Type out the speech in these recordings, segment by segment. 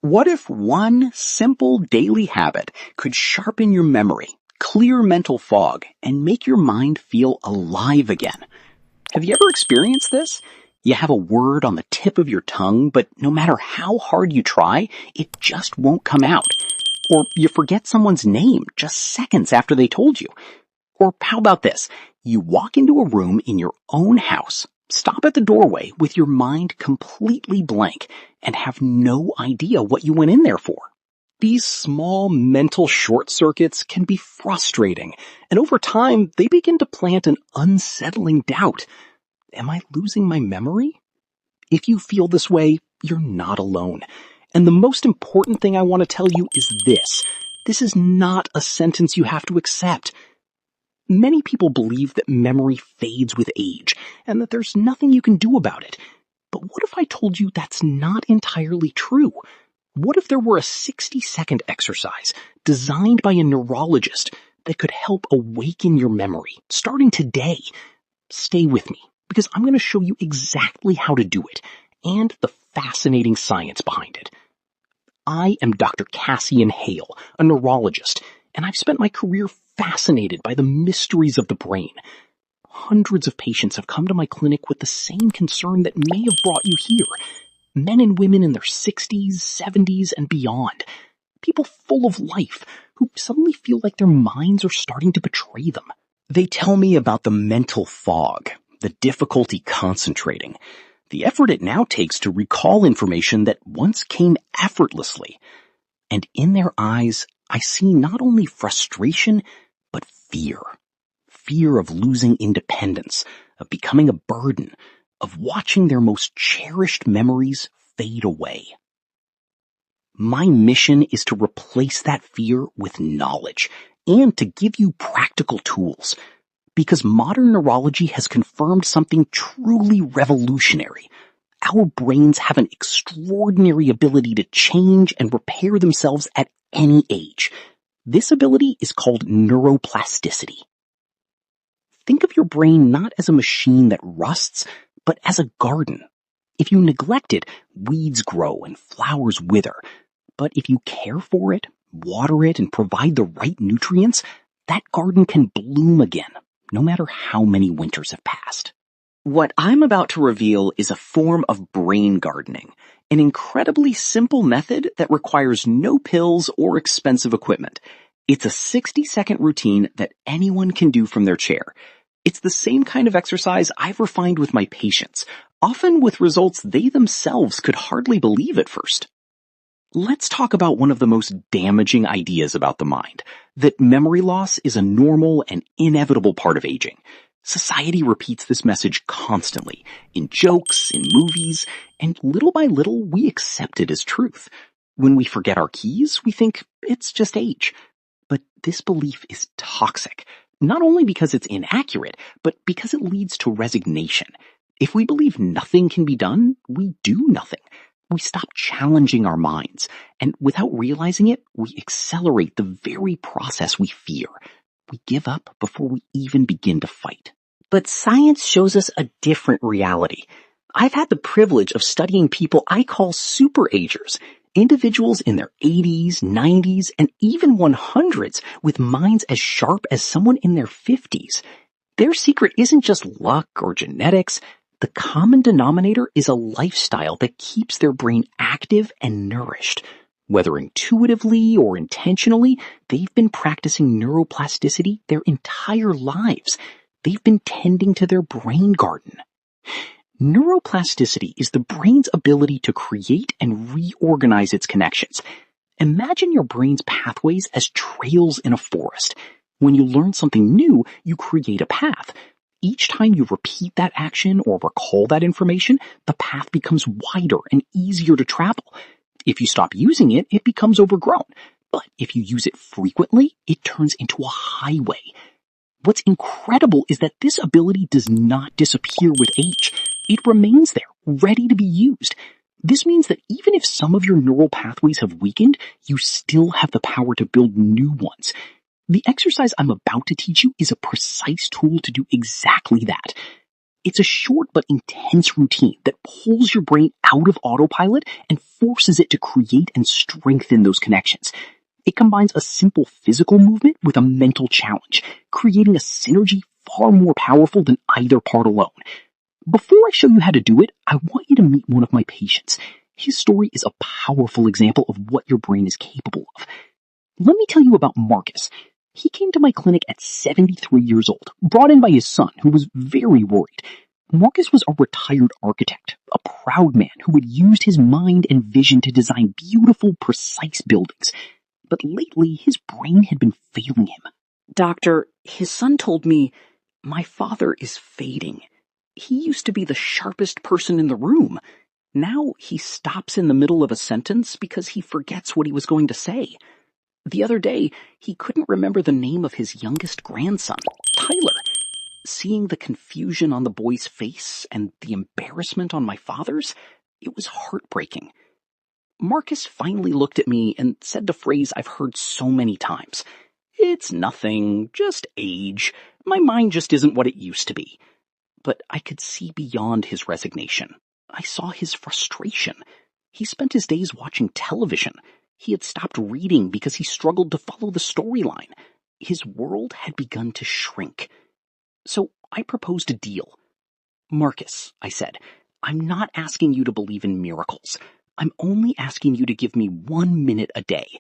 What if one simple daily habit could sharpen your memory, clear mental fog, and make your mind feel alive again? Have you ever experienced this? You have a word on the tip of your tongue, but no matter how hard you try, it just won't come out. Or you forget someone's name just seconds after they told you. Or how about this? You walk into a room in your own house, stop at the doorway with your mind completely blank, and have no idea what you went in there for. These small mental short circuits can be frustrating, and over time they begin to plant an unsettling doubt. Am I losing my memory? If you feel this way, you're not alone. And the most important thing I want to tell you is this. This is not a sentence you have to accept. Many people believe that memory fades with age, and that there's nothing you can do about it. But what if I told you that's not entirely true? What if there were a 60-second exercise designed by a neurologist that could help awaken your memory, starting today? Stay with me, because I'm going to show you exactly how to do it, and the fascinating science behind it. I am Dr. Cassian Hale, a neurologist, and I've spent my career fascinated by the mysteries of the brain. Hundreds of patients have come to my clinic with the same concern that may have brought you here. Men and women in their 60s, 70s, and beyond. People full of life who suddenly feel like their minds are starting to betray them. They tell me about the mental fog, the difficulty concentrating, the effort it now takes to recall information that once came effortlessly. And in their eyes, I see not only frustration, but fear. Fear of losing independence, of becoming a burden, of watching their most cherished memories fade away. My mission is to replace that fear with knowledge and to give you practical tools, because modern neurology has confirmed something truly revolutionary. Our brains have an extraordinary ability to change and repair themselves at any age. This ability is called neuroplasticity. Think of your brain not as a machine that rusts, but as a garden. If you neglect it, weeds grow and flowers wither. But if you care for it, water it, and provide the right nutrients, that garden can bloom again, no matter how many winters have passed. What I'm about to reveal is a form of brain gardening, an incredibly simple method that requires no pills or expensive equipment. It's a 60-second routine that anyone can do from their chair. It's the same kind of exercise I've refined with my patients, often with results they themselves could hardly believe at first. Let's talk about one of the most damaging ideas about the mind, that memory loss is a normal and inevitable part of aging. Society repeats this message constantly, in jokes, in movies, and little by little we accept it as truth. When we forget our keys, we think it's just age. But this belief is toxic, not only because it's inaccurate, but because it leads to resignation. If we believe nothing can be done, we do nothing. We stop challenging our minds, and without realizing it, we accelerate the very process we fear. We give up before we even begin to fight. But science shows us a different reality. I've had the privilege of studying people I call superagers, individuals in their 80s, 90s, and even 100s with minds as sharp as someone in their 50s. Their secret isn't just luck or genetics. The common denominator is a lifestyle that keeps their brain active and nourished. Whether intuitively or intentionally, they've been practicing neuroplasticity their entire lives. They've been tending to their brain garden. Neuroplasticity is the brain's ability to create and reorganize its connections. Imagine your brain's pathways as trails in a forest. When you learn something new, you create a path. Each time you repeat that action or recall that information, the path becomes wider and easier to travel. If you stop using it, it becomes overgrown. But if you use it frequently, it turns into a highway. What's incredible is that this ability does not disappear with age. It remains there, ready to be used. This means that even if some of your neural pathways have weakened, you still have the power to build new ones. The exercise I'm about to teach you is a precise tool to do exactly that. It's a short but intense routine that pulls your brain out of autopilot and forces it to create and strengthen those connections. It combines a simple physical movement with a mental challenge, creating a synergy far more powerful than either part alone. Before I show you how to do it, I want you to meet one of my patients. His story is a powerful example of what your brain is capable of. Let me tell you about Marcus. He came to my clinic at 73 years old, brought in by his son, who was very worried. Marcus was a retired architect, a proud man who had used his mind and vision to design beautiful, precise buildings. But lately, his brain had been failing him. Doctor, his son told me, my father is fading. He used to be the sharpest person in the room. Now he stops in the middle of a sentence because he forgets what he was going to say. The other day, he couldn't remember the name of his youngest grandson, Tyler. Seeing the confusion on the boy's face and the embarrassment on my father's, it was heartbreaking. Marcus finally looked at me and said the phrase I've heard so many times. It's nothing, just age. My mind just isn't what it used to be. But I could see beyond his resignation. I saw his frustration. He spent his days watching television. He had stopped reading because he struggled to follow the storyline. His world had begun to shrink. So I proposed a deal. Marcus, I said, I'm not asking you to believe in miracles. I'm only asking you to give me 1 minute a day.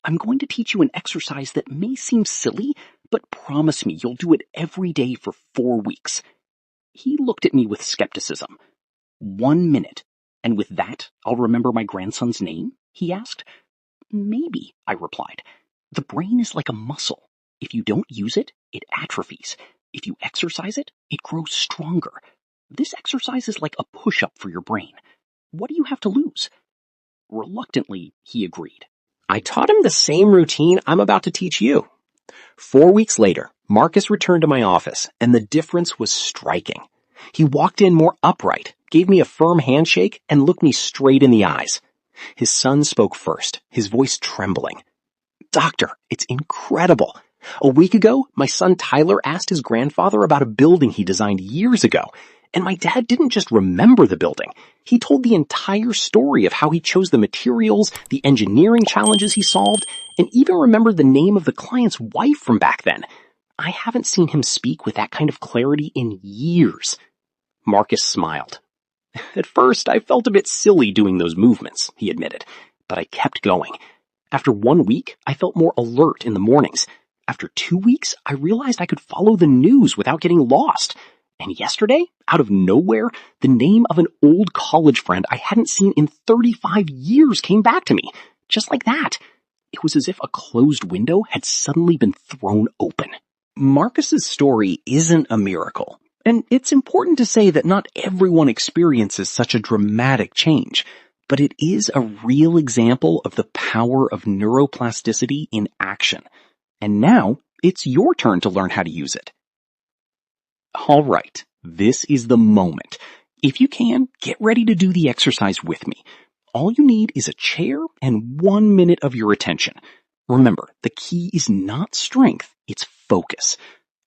I'm going to teach you an exercise that may seem silly, but promise me you'll do it every day for 4 weeks. He looked at me with skepticism. 1 minute, and with that I'll remember my grandson's name? He asked. Maybe, I replied. The brain is like a muscle. If you don't use it, it atrophies. If you exercise it, it grows stronger. This exercise is like a push-up for your brain. What do you have to lose? Reluctantly, he agreed. I taught him the same routine I'm about to teach you. 4 weeks later, Marcus returned to my office, and the difference was striking. He walked in more upright, gave me a firm handshake, and looked me straight in the eyes. His son spoke first, his voice trembling. Doctor, it's incredible. A week ago, my son Tyler asked his grandfather about a building he designed years ago, and my dad didn't just remember the building. He told the entire story of how he chose the materials, the engineering challenges he solved, and even remembered the name of the client's wife from back then. I haven't seen him speak with that kind of clarity in years. Marcus smiled. At first, I felt a bit silly doing those movements, he admitted, but I kept going. After 1 week, I felt more alert in the mornings. After 2 weeks, I realized I could follow the news without getting lost. And yesterday, out of nowhere, the name of an old college friend I hadn't seen in 35 years came back to me. Just like that. It was as if a closed window had suddenly been thrown open. Marcus's story isn't a miracle. And it's important to say that not everyone experiences such a dramatic change, but it is a real example of the power of neuroplasticity in action. And now, it's your turn to learn how to use it. All right, this is the moment. If you can, get ready to do the exercise with me. All you need is a chair and 1 minute of your attention. Remember, the key is not strength, it's focus.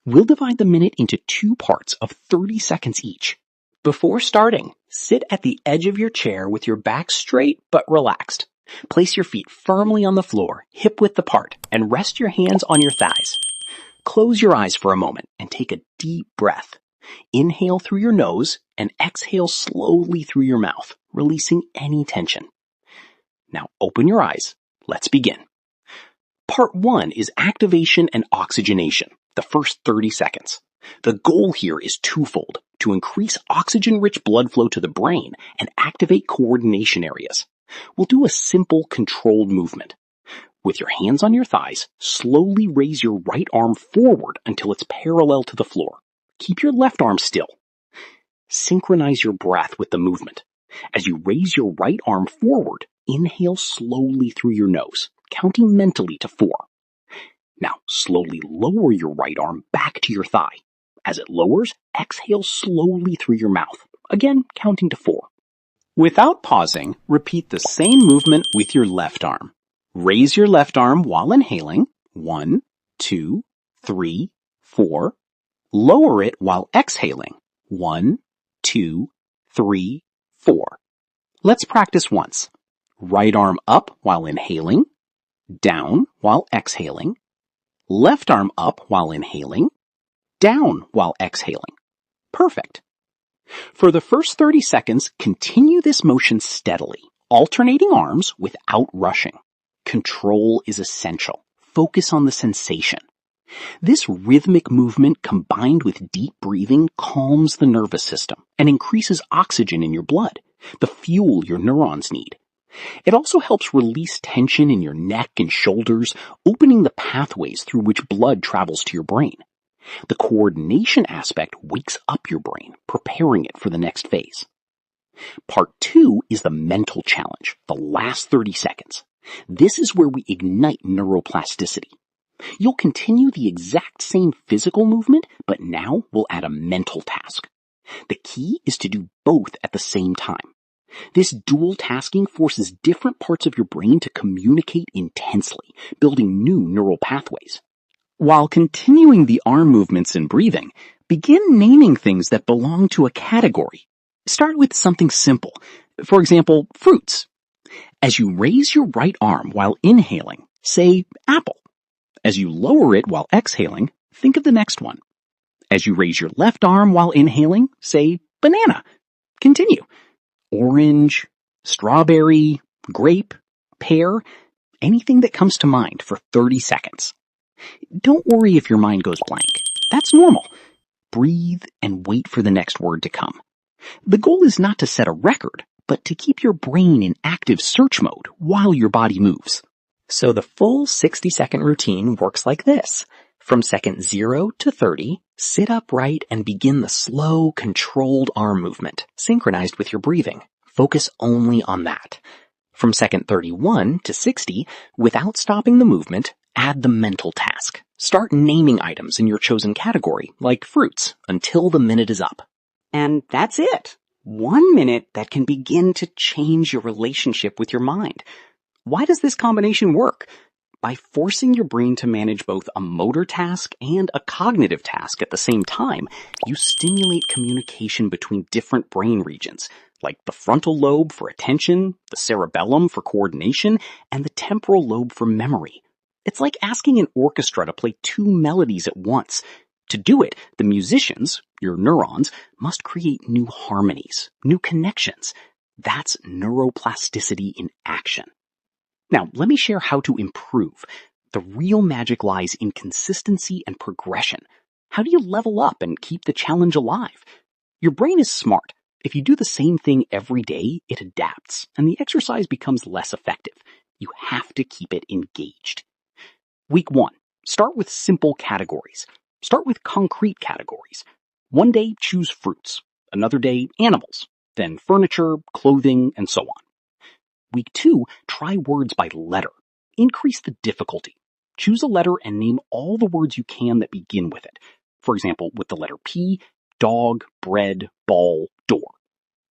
We'll divide the minute into 2 parts of 30 seconds each. Before starting, sit at the edge of your chair with your back straight but relaxed. Place your feet firmly on the floor, hip-width apart, and rest your hands on your thighs. Close your eyes for a moment and take a deep breath. Inhale through your nose and exhale slowly through your mouth, releasing any tension. Now open your eyes. Let's begin. Part 1 is activation and oxygenation, the first 30 seconds. The goal here is twofold, to increase oxygen-rich blood flow to the brain and activate coordination areas. We'll do a simple, controlled movement. With your hands on your thighs, slowly raise your right arm forward until it's parallel to the floor. Keep your left arm still. Synchronize your breath with the movement. As you raise your right arm forward, inhale slowly through your nose, counting mentally to 4. Now, slowly lower your right arm back to your thigh. As it lowers, exhale slowly through your mouth, again counting to 4. Without pausing, repeat the same movement with your left arm. Raise your left arm while inhaling. 1, 2, 3, 4. Lower it while exhaling. 1, 2, 3, 4. Let's practice once. Right arm up while inhaling, down while exhaling, left arm up while inhaling, down while exhaling. Perfect. For the first 30 seconds, continue this motion steadily, alternating arms without rushing. Control is essential. Focus on the sensation. This rhythmic movement combined with deep breathing calms the nervous system and increases oxygen in your blood, the fuel your neurons need. It also helps release tension in your neck and shoulders, opening the pathways through which blood travels to your brain. The coordination aspect wakes up your brain, preparing it for the next phase. Part 2 is the mental challenge, the last 30 seconds. This is where we ignite neuroplasticity. You'll continue the exact same physical movement, but now we'll add a mental task. The key is to do both at the same time. This dual tasking forces different parts of your brain to communicate intensely, building new neural pathways. While continuing the arm movements and breathing, begin naming things that belong to a category. Start with something simple. For example, fruits. As you raise your right arm while inhaling, say apple. As you lower it while exhaling, think of the next one. As you raise your left arm while inhaling, say banana. Continue. Orange, strawberry, grape, pear, anything that comes to mind for 30 seconds. Don't worry if your mind goes blank. That's normal. Breathe and wait for the next word to come. The goal is not to set a record, but to keep your brain in active search mode while your body moves. So the full 60-second routine works like this. From second 0 to 30, sit upright and begin the slow, controlled arm movement, synchronized with your breathing. Focus only on that. From second 31 to 60, without stopping the movement, add the mental task. Start naming items in your chosen category, like fruits, until the minute is up. And that's it. 1 minute that can begin to change your relationship with your mind. Why does this combination work? By forcing your brain to manage both a motor task and a cognitive task at the same time, you stimulate communication between different brain regions, like the frontal lobe for attention, the cerebellum for coordination, and the temporal lobe for memory. It's like asking an orchestra to play 2 melodies at once. To do it, the musicians, your neurons, must create new harmonies, new connections. That's neuroplasticity in action. Now, let me share how to improve. The real magic lies in consistency and progression. How do you level up and keep the challenge alive? Your brain is smart. If you do the same thing every day, it adapts, and the exercise becomes less effective. You have to keep it engaged. Week 1. Start with simple categories. Start with concrete categories. One day, choose fruits. Another day, animals. Then furniture, clothing, and so on. Week 2, try words by letter. Increase the difficulty. Choose a letter and name all the words you can that begin with it. For example, with the letter P, dog, bread, ball, door.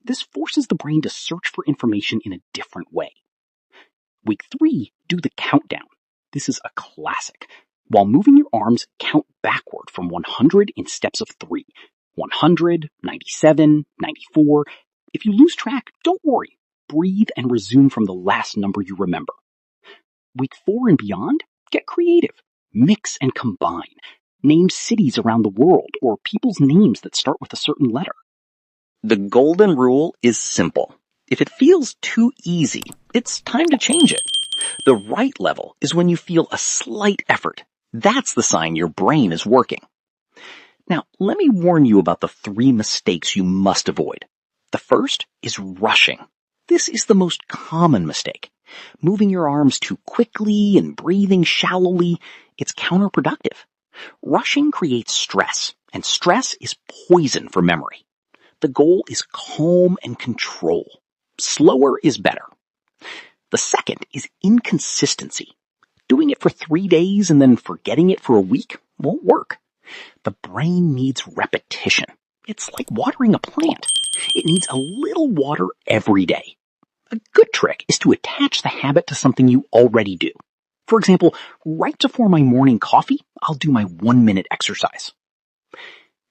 This forces the brain to search for information in a different way. Week 3, do the countdown. This is a classic. While moving your arms, count backward from 100 in steps of 3. 100, 97, 94. If you lose track, don't worry. Breathe and resume from the last number you remember. Week 4 and beyond, get creative. Mix and combine. Name cities around the world or people's names that start with a certain letter. The golden rule is simple. If it feels too easy, it's time to change it. The right level is when you feel a slight effort. That's the sign your brain is working. Now, let me warn you about the 3 mistakes you must avoid. The first is rushing. This is the most common mistake. Moving your arms too quickly and breathing shallowly, it's counterproductive. Rushing creates stress, and stress is poison for memory. The goal is calm and control. Slower is better. The second is inconsistency. Doing it for 3 days and then forgetting it for a week won't work. The brain needs repetition. It's like watering a plant. It needs a little water every day. A good trick is to attach the habit to something you already do. For example, right before my morning coffee, I'll do my 1-minute exercise.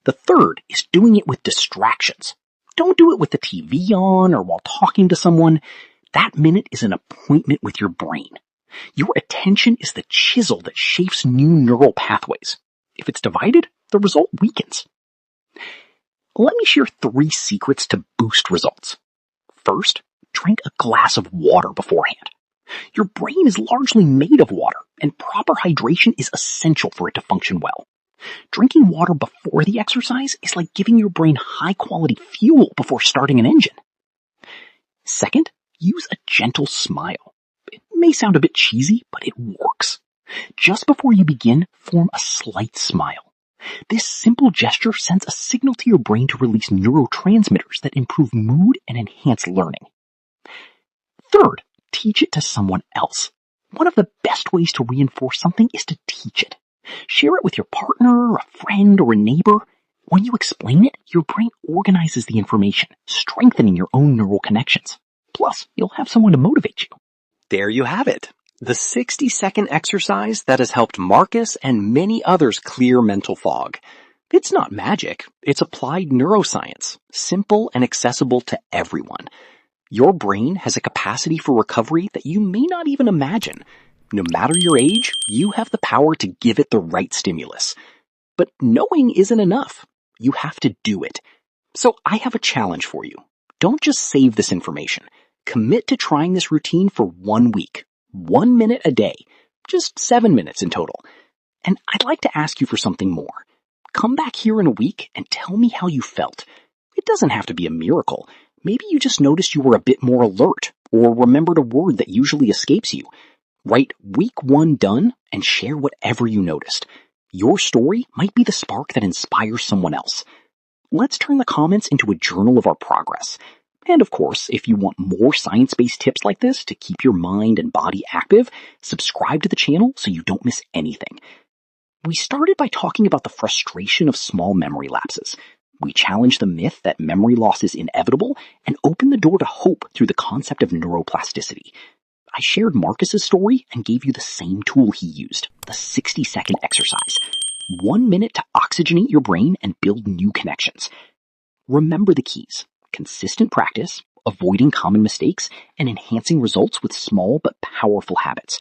The third is doing it with distractions. Don't do it with the TV on or while talking to someone. That minute is an appointment with your brain. Your attention is the chisel that shapes new neural pathways. If it's divided, the result weakens. Let me share 3 secrets to boost results. First, drink a glass of water beforehand. Your brain is largely made of water, and proper hydration is essential for it to function well. Drinking water before the exercise is like giving your brain high-quality fuel before starting an engine. Second, use a gentle smile. It may sound a bit cheesy, but it works. Just before you begin, form a slight smile. This simple gesture sends a signal to your brain to release neurotransmitters that improve mood and enhance learning. Third, teach it to someone else. One of the best ways to reinforce something is to teach it. Share it with your partner, a friend, or a neighbor. When you explain it, your brain organizes the information, strengthening your own neural connections. Plus, you'll have someone to motivate you. There you have it. The 60-second exercise that has helped Marcus and many others clear mental fog. It's not magic. It's applied neuroscience, simple and accessible to everyone. Your brain has a capacity for recovery that you may not even imagine. No matter your age, you have the power to give it the right stimulus. But knowing isn't enough. You have to do it. So I have a challenge for you. Don't just save this information. Commit to trying this routine for 1 week. 1 minute a day. Just 7 minutes in total. And I'd like to ask you for something more. Come back here in a week and tell me how you felt. It doesn't have to be a miracle. Maybe you just noticed you were a bit more alert or remembered a word that usually escapes you. Write week 1 done and share whatever you noticed. Your story might be the spark that inspires someone else. Let's turn the comments into a journal of our progress. And of course, if you want more science-based tips like this to keep your mind and body active, subscribe to the channel so you don't miss anything. We started by talking about the frustration of small memory lapses. We challenged the myth that memory loss is inevitable and opened the door to hope through the concept of neuroplasticity. I shared Marcus's story and gave you the same tool he used, the 60-second exercise. 1 minute to oxygenate your brain and build new connections. Remember the keys: consistent practice, avoiding common mistakes, and enhancing results with small but powerful habits.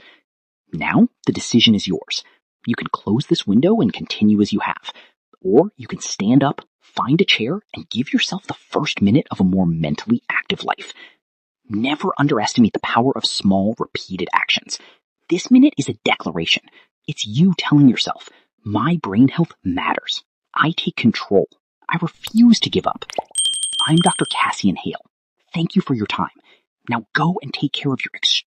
Now, the decision is yours. You can close this window and continue as you have. Or you can stand up, find a chair, and give yourself the first minute of a more mentally active life. Never underestimate the power of small, repeated actions. This minute is a declaration. It's you telling yourself, my brain health matters. I take control. I refuse to give up. I'm Dr. Cassian Hale. Thank you for your time. Now go and take care of your